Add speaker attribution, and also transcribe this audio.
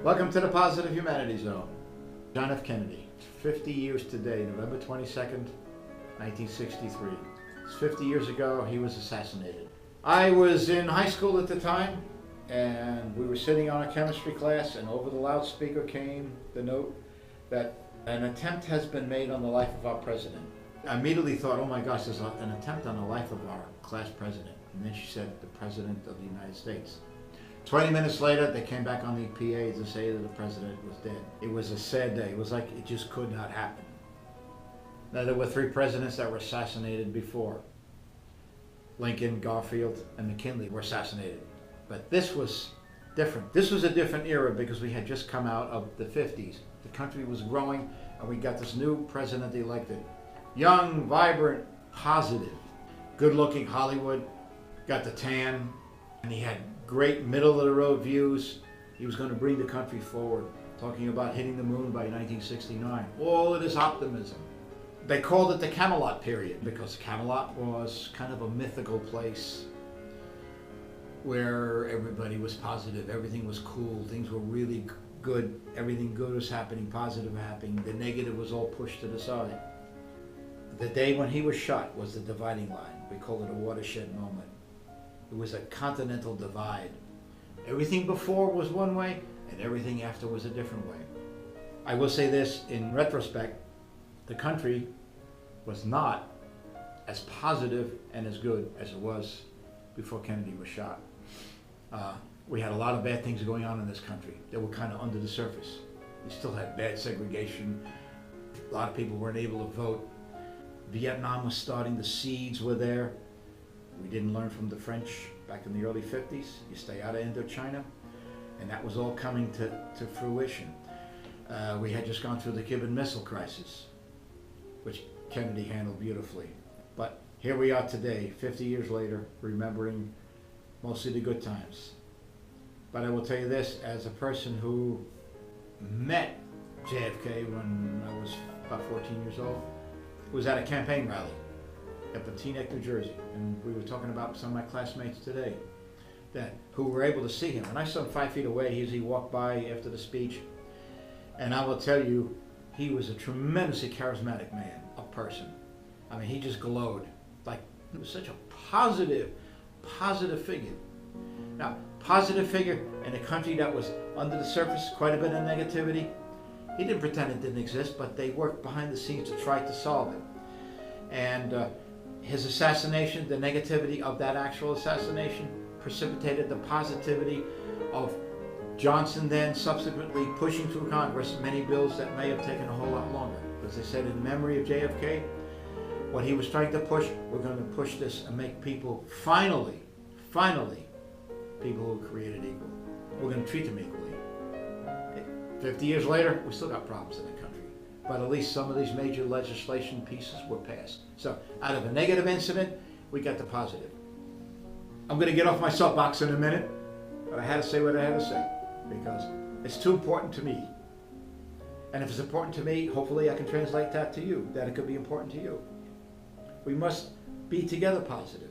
Speaker 1: Welcome to the Positive Humanity Zone. John F. Kennedy, 50 years today, November 22nd, 1963. It's 50 years ago he was assassinated. I was in high school at the time, and we were sitting on a chemistry class, and over the loudspeaker came the note that an attempt has been made on the life of our president. I immediately thought, oh my gosh, there's an attempt on the life of our class president. And then she said, the President of the United States. 20 minutes later, they came back on the PA to say that the president was dead. It was a sad day. It was like it just could not happen. Now, there were 3 presidents that were assassinated before. Lincoln, Garfield, and McKinley were assassinated. But this was different. This was a different era because we had just come out of the 50s. The country was growing, and we got this new president elected. Young, vibrant, positive, good-looking Hollywood, got the tan, and he had great middle-of-the-road views. He was going to bring the country forward, talking about hitting the moon by 1969. All of this optimism. They called it the Camelot period because Camelot was kind of a mythical place where everybody was positive, everything was cool, things were really good, everything good was happening, positive happening, the negative was all pushed to the side. The day when he was shot was the dividing line. We call it a watershed moment. It was a continental divide. Everything before was one way, and everything after was a different way. I will say this, in retrospect, the country was not as positive and as good as it was before Kennedy was shot. We had a lot of bad things going on in this country that were kind of under the surface. We still had bad segregation. A lot of people weren't able to vote. Vietnam was starting, the seeds were there. We didn't learn from the French back in the early 50s. You stay out of Indochina, and that was all coming to fruition. We had just gone through the Cuban Missile Crisis, which Kennedy handled beautifully. But here we are today, 50 years later, remembering mostly the good times. But I will tell you this, as a person who met JFK when I was about 14 years old, was at a campaign rally up in Teaneck, New Jersey, and we were talking about some of my classmates today who were able to see him. And I saw him 5 feet away as he walked by after the speech, and I will tell you, he was a tremendously charismatic man, a person. I mean, he just glowed. Like, he was such a positive figure. Now, positive figure in a country that was under the surface, quite a bit of negativity. He didn't pretend it didn't exist, but they worked behind the scenes to try to solve it. And his assassination, the negativity of that actual assassination, precipitated the positivity of Johnson then subsequently pushing through Congress many bills that may have taken a whole lot longer. Because they said in memory of JFK, what he was trying to push, we're going to push this and make people finally, people who are created equal. We're going to treat them equally. 50 years later, we still got problems in the country. But at least some of these major legislation pieces were passed. So out of a negative incident, we got the positive. I'm going to get off my soapbox in a minute, but I had to say what I had to say because it's too important to me. And if it's important to me, hopefully I can translate that to you, that it could be important to you. We must be together positive.